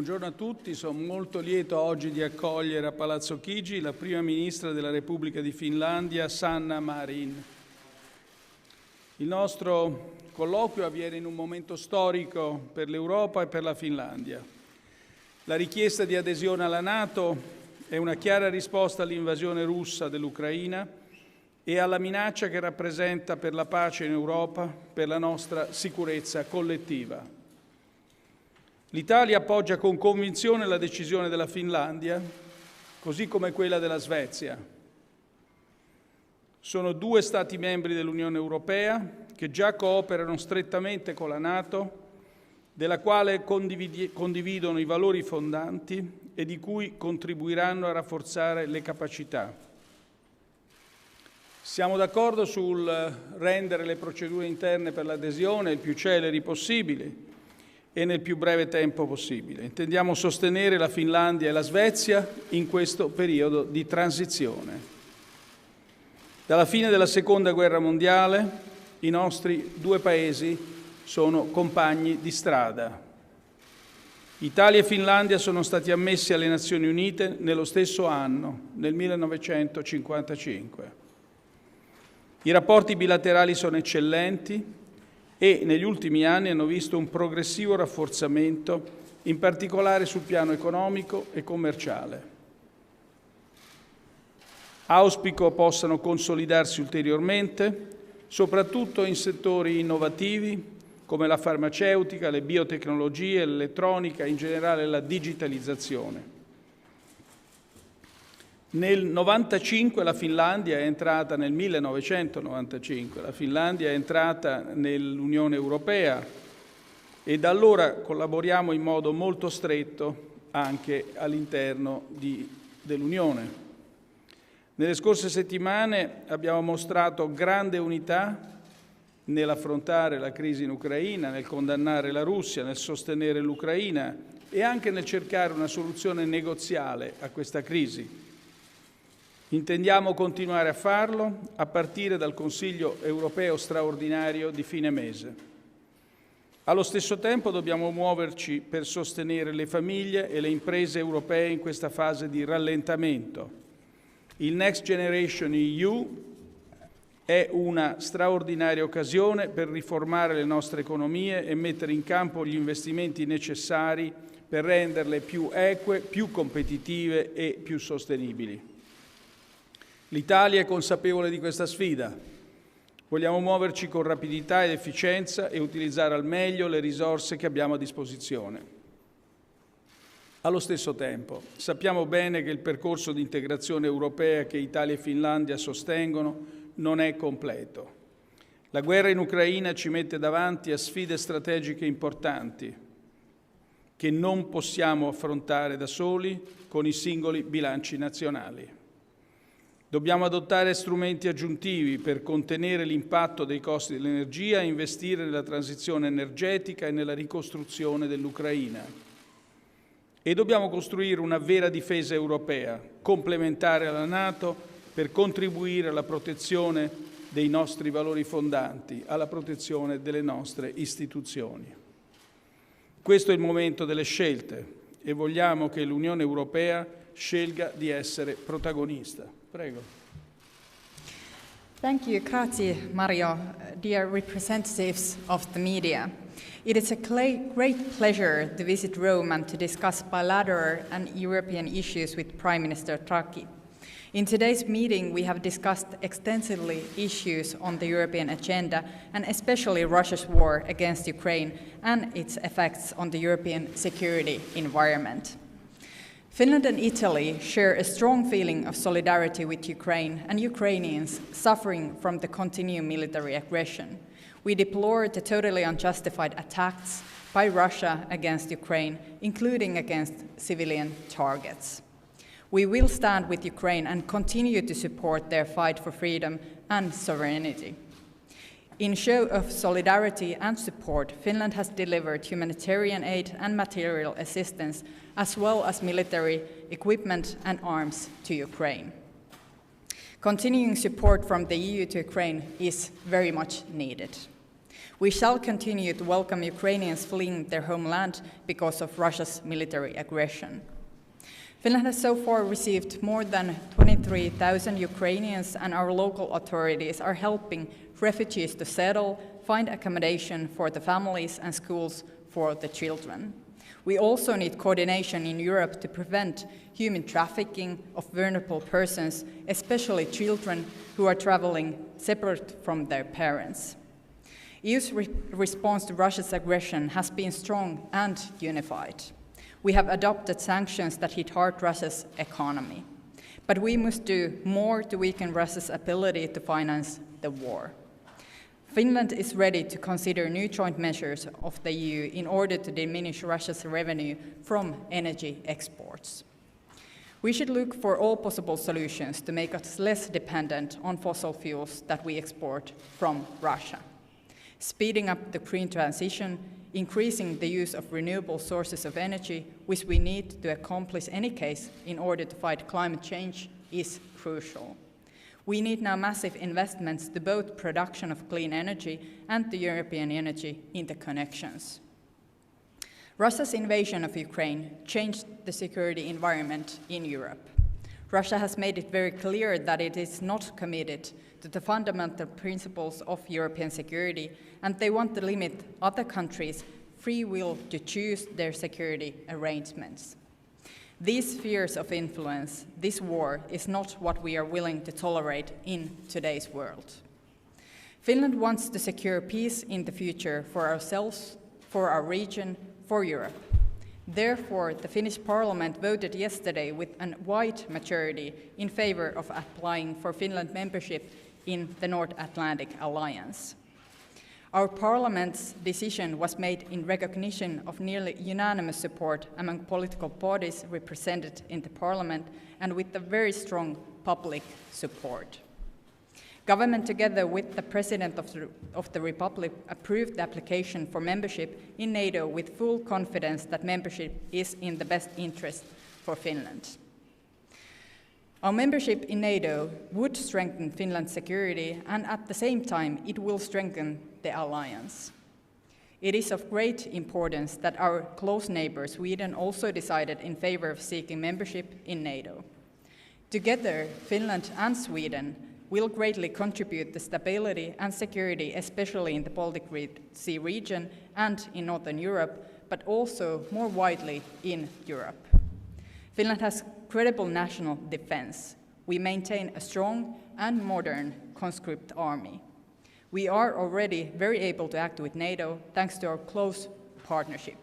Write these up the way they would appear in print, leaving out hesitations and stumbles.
Buongiorno a tutti, sono molto lieto oggi di accogliere a Palazzo Chigi la Prima Ministra della Repubblica di Finlandia, Sanna Marin. Il nostro colloquio avviene in un momento storico per l'Europa e per la Finlandia. La richiesta di adesione alla Nato è una chiara risposta all'invasione russa dell'Ucraina e alla minaccia che rappresenta per la pace in Europa, per la nostra sicurezza collettiva. L'Italia appoggia con convinzione la decisione della Finlandia, così come quella della Svezia. Sono due Stati membri dell'Unione Europea che già cooperano strettamente con la Nato, della quale condividono i valori fondanti e di cui contribuiranno a rafforzare le capacità. Siamo d'accordo sul rendere le procedure interne per l'adesione il più celeri possibili e nel più breve tempo possibile. Intendiamo sostenere la Finlandia e la Svezia in questo periodo di transizione. Dalla fine della Seconda Guerra Mondiale i nostri due paesi sono compagni di strada. Italia e Finlandia sono stati ammessi alle Nazioni Unite nello stesso anno, nel 1955. I rapporti bilaterali sono eccellenti e negli ultimi anni hanno visto un progressivo rafforzamento, in particolare sul piano economico e commerciale. Auspico possano consolidarsi ulteriormente, soprattutto in settori innovativi come la farmaceutica, le biotecnologie, l'elettronica, in generale la digitalizzazione. Nel 1995 la Finlandia è entrata, nel 1995, la Finlandia è entrata nell'Unione Europea e da allora collaboriamo in modo molto stretto anche all'interno dell'Unione. Nelle scorse settimane abbiamo mostrato grande unità nell'affrontare la crisi in Ucraina, nel condannare la Russia, nel sostenere l'Ucraina e anche nel cercare una soluzione negoziale a questa crisi. Intendiamo continuare a farlo a partire dal Consiglio europeo straordinario di fine mese. Allo stesso tempo dobbiamo muoverci per sostenere le famiglie e le imprese europee in questa fase di rallentamento. Il Next Generation EU è una straordinaria occasione per riformare le nostre economie e mettere in campo gli investimenti necessari per renderle più eque, più competitive e più sostenibili. L'Italia è consapevole di questa sfida. Vogliamo muoverci con rapidità ed efficienza e utilizzare al meglio le risorse che abbiamo a disposizione. Allo stesso tempo, sappiamo bene che il percorso di integrazione europea che Italia e Finlandia sostengono non è completo. La guerra in Ucraina ci mette davanti a sfide strategiche importanti che non possiamo affrontare da soli con i singoli bilanci nazionali. Dobbiamo adottare strumenti aggiuntivi per contenere l'impatto dei costi dell'energia e investire nella transizione energetica e nella ricostruzione dell'Ucraina. E dobbiamo costruire una vera difesa europea, complementare alla Nato, per contribuire alla protezione dei nostri valori fondanti, alla protezione delle nostre istituzioni. Questo è il momento delle scelte e vogliamo che l'Unione Europea scelga di essere protagonista. Prego. Thank you, grazie, Mario. Dear representatives of the media, it is a great pleasure to visit Rome and to discuss bilateral and European issues with Prime Minister Draghi. In today's meeting, we have discussed extensively issues on the European agenda, and especially Russia's war against Ukraine and its effects on the European security environment. Finland and Italy share a strong feeling of solidarity with Ukraine and Ukrainians suffering from the continued military aggression. We deplore the totally unjustified attacks by Russia against Ukraine, including against civilian targets. We will stand with Ukraine and continue to support their fight for freedom and sovereignty. In show of solidarity and support, Finland has delivered humanitarian aid and material assistance, as well as military equipment and arms to Ukraine. Continuing support from the EU to Ukraine is very much needed. We shall continue to welcome Ukrainians fleeing their homeland because of Russia's military aggression. Finland has so far received more than 23,000 Ukrainians, and our local authorities are helping refugees to settle, find accommodation for the families and schools for the children. We also need coordination in Europe to prevent human trafficking of vulnerable persons, especially children who are traveling separate from their parents. EU's response to Russia's aggression has been strong and unified. We have adopted sanctions that hit hard Russia's economy. But we must do more to weaken Russia's ability to finance the war. Finland is ready to consider new joint measures of the EU in order to diminish Russia's revenue from energy exports. We should look for all possible solutions to make us less dependent on fossil fuels that we export from Russia. Speeding up the green transition, increasing the use of renewable sources of energy, which we need to accomplish in any case in order to fight climate change, is crucial. We need now massive investments to both production of clean energy and the European energy interconnections. Russia's invasion of Ukraine changed the security environment in Europe. Russia has made it very clear that it is not committed to the fundamental principles of European security, and they want to limit other countries' free will to choose their security arrangements. These spheres of influence, this war, is not what we are willing to tolerate in today's world. Finland wants to secure peace in the future for ourselves, for our region, for Europe. Therefore, the Finnish Parliament voted yesterday with a wide majority in favor of applying for Finland membership in the North Atlantic Alliance. Our Parliament's decision was made in recognition of nearly unanimous support among political bodies represented in the Parliament and with a very strong public support. Government, together with the President of the Republic, approved the application for membership in NATO with full confidence that membership is in the best interest for Finland. Our membership in NATO would strengthen Finland's security, and at the same time, it will strengthen the alliance. It is of great importance that our close neighbor, Sweden, also decided in favor of seeking membership in NATO. Together, Finland and Sweden will greatly contribute to stability and security, especially in the Baltic Sea region and in Northern Europe, but also more widely in Europe. Finland has credible national defense. We maintain a strong and modern conscript army. We are already very able to act with NATO thanks to our close partnership.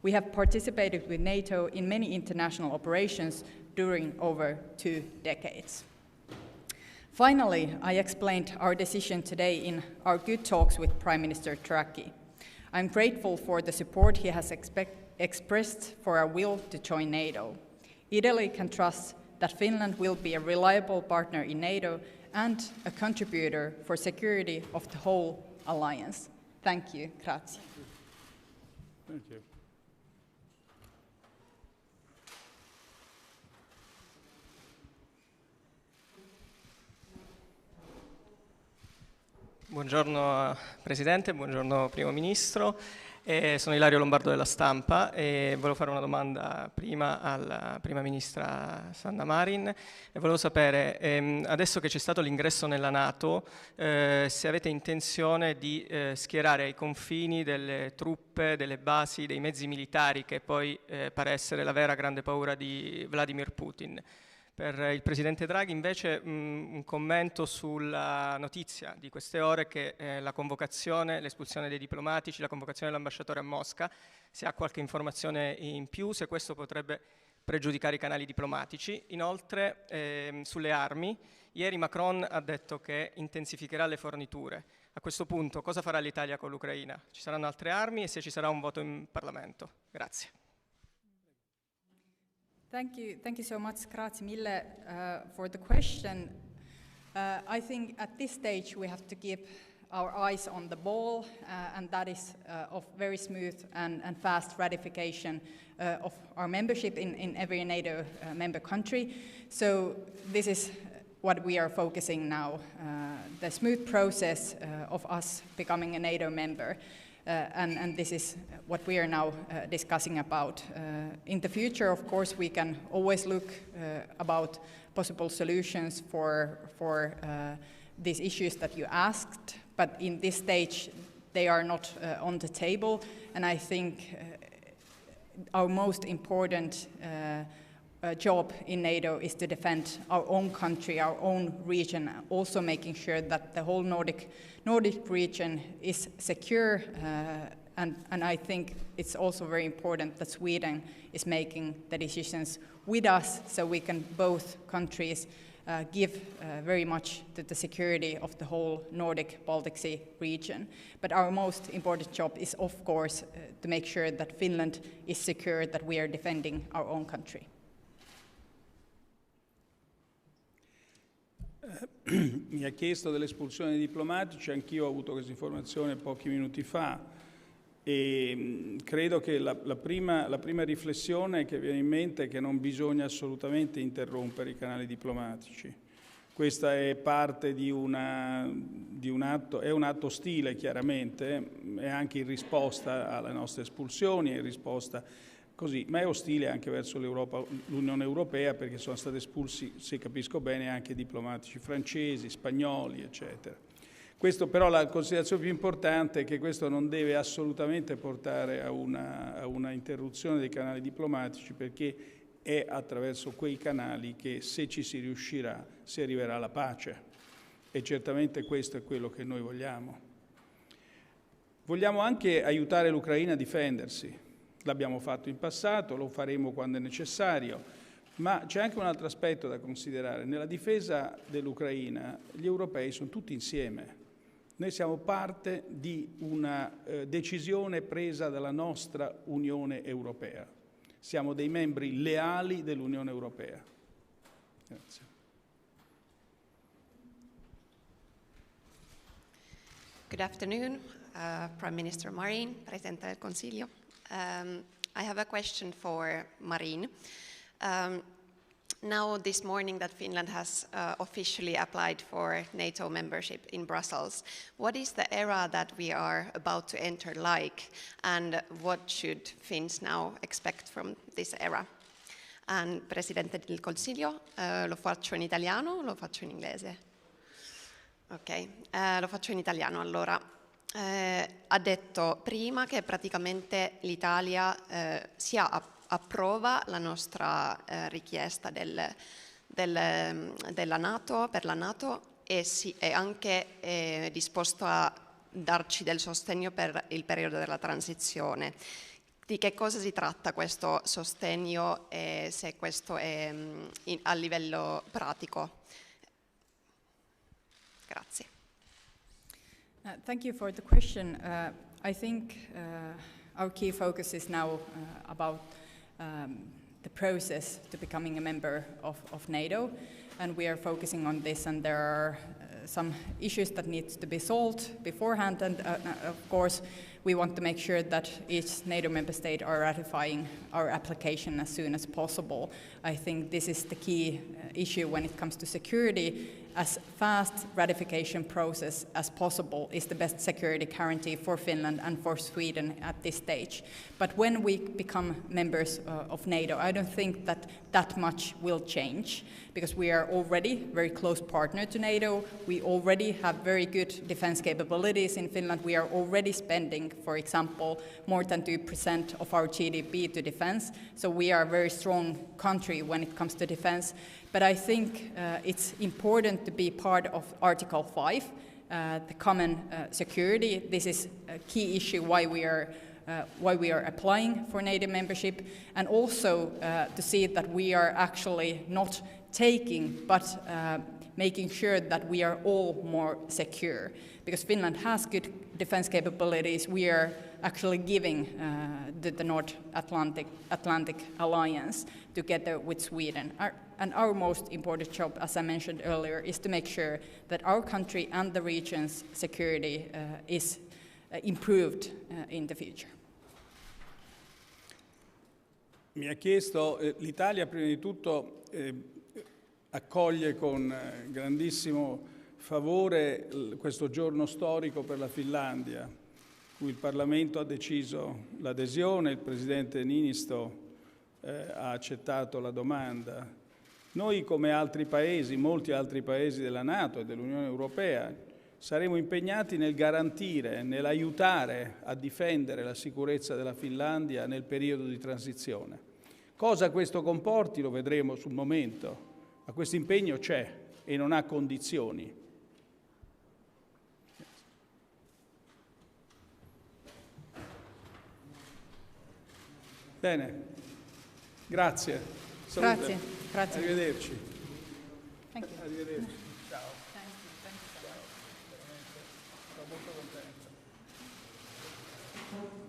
We have participated with NATO in many international operations during over 2 decades. Finally, I explained our decision today in our good talks with Prime Minister Draghi. I'm grateful for the support he has expressed for our will to join NATO. Italy can trust that Finland will be a reliable partner in NATO and a contributor for security of the whole alliance. Thank you. Grazie. Thank you. Buongiorno Presidente, buongiorno Primo Ministro. Sono Ilario Lombardo della Stampa e volevo fare una domanda prima alla Prima Ministra Sanna Marin e volevo sapere, adesso che c'è stato l'ingresso nella Nato, se avete intenzione di schierare ai confini delle truppe, delle basi, dei mezzi militari, che poi pare essere la vera grande paura di Vladimir Putin. Per il Presidente Draghi invece un commento sulla notizia di queste ore che la convocazione, l'espulsione dei diplomatici, la convocazione dell'ambasciatore a Mosca, se ha qualche informazione in più, se questo potrebbe pregiudicare i canali diplomatici. Inoltre sulle armi, ieri Macron ha detto che intensificherà le forniture. A questo punto cosa farà l'Italia con l'Ucraina? Ci saranno altre armi e se ci sarà un voto in Parlamento? Grazie. Thank you so much, grazie mille, for the question. I think at this stage we have to keep our eyes on the ball, and that is of very smooth and fast ratification of our membership in every NATO member country. So this is what we are focusing now, the smooth process of us becoming a NATO member. And this is what we are now discussing about. In the future, of course, we can always look about possible solutions for these issues that you asked, but in this stage, they are not on the table. And I think our most important job in NATO is to defend our own country, our own region, also making sure that the whole Nordic region is secure. And I think it's also very important that Sweden is making the decisions with us, so we can both countries give very much to the security of the whole Nordic-Baltic Sea region. But our most important job is, of course, to make sure that Finland is secure, that we are defending our own country. Mi ha chiesto dell'espulsione dei diplomatici, anch'io ho avuto questa informazione pochi minuti fa e credo che la prima riflessione che viene in mente è che non bisogna assolutamente interrompere i canali diplomatici. Questa è parte di un atto, è un atto ostile chiaramente, è anche in risposta alle nostre espulsioni, è in risposta così, ma è ostile anche verso l'Unione Europea, perché sono stati espulsi, se capisco bene, anche diplomatici francesi, spagnoli, eccetera. Questo però, la considerazione più importante è che questo non deve assolutamente portare a una interruzione dei canali diplomatici, perché è attraverso quei canali che, se ci si riuscirà, si arriverà alla pace. E certamente questo è quello che noi vogliamo. Vogliamo anche aiutare l'Ucraina a difendersi. L'abbiamo fatto in passato, lo faremo quando è necessario, ma c'è anche un altro aspetto da considerare. Nella difesa dell'Ucraina gli europei sono tutti insieme. Noi siamo parte di una decisione presa dalla nostra Unione Europea. Siamo dei membri leali dell'Unione Europea. Grazie. Good afternoon, Prime Minister Marin, Presidente del Consiglio. I have a question for Marin. Now this morning that Finland has officially applied for NATO membership in Brussels, what is the era that we are about to enter like, and what should Finns now expect from this era? And Presidente del Consiglio, lo faccio in italiano o lo faccio in inglese? Ok, lo faccio in italiano allora. Ha detto prima che praticamente l'Italia approva la nostra richiesta della Nato, per la Nato e è anche disposto a darci del sostegno per il periodo della transizione. Di che cosa si tratta questo sostegno e se questo è a livello pratico? Grazie. Thank you for the question. I think our key focus is now about the process to becoming a member of NATO, and we are focusing on this, and there are some issues that need to be solved beforehand, and of course we want to make sure that each NATO member state are ratifying our application as soon as possible. I think this is the key issue when it comes to security. As fast ratification process as possible is the best security guarantee for Finland and for Sweden at this stage. But when we become members of NATO, I don't think that much will change, because we are already a very close partner to NATO. We already have very good defense capabilities in Finland. We are already spending, for example, more than 2% of our GDP to defense. So we are a very strong country when it comes to defense. But I think it's important to be part of Article 5, the common security. This is a key issue why we are applying for NATO membership, and also to see that we are actually not taking, but making sure that we are all more secure. Because Finland has good defense capabilities, we are actually giving the North Atlantic Alliance together with Sweden. And our most important job, as I mentioned earlier, is to make sure that our country and the region's security is improved in the future. Mi ha chiesto, l'Italia prima di tutto accoglie con grandissimo favore questo giorno storico per la Finlandia, cui il Parlamento ha deciso l'adesione, il Presidente Niinistö ha accettato la domanda. Noi, come altri paesi, molti altri paesi della Nato e dell'Unione Europea, saremo impegnati nel garantire, nell'aiutare a difendere la sicurezza della Finlandia nel periodo di transizione. Cosa questo comporti lo vedremo sul momento, ma questo impegno c'è e non ha condizioni. Bene, grazie. Salute. Grazie. Arrivederci. Thank you. Arrivederci. Ciao. Thank you. Sono molto contento.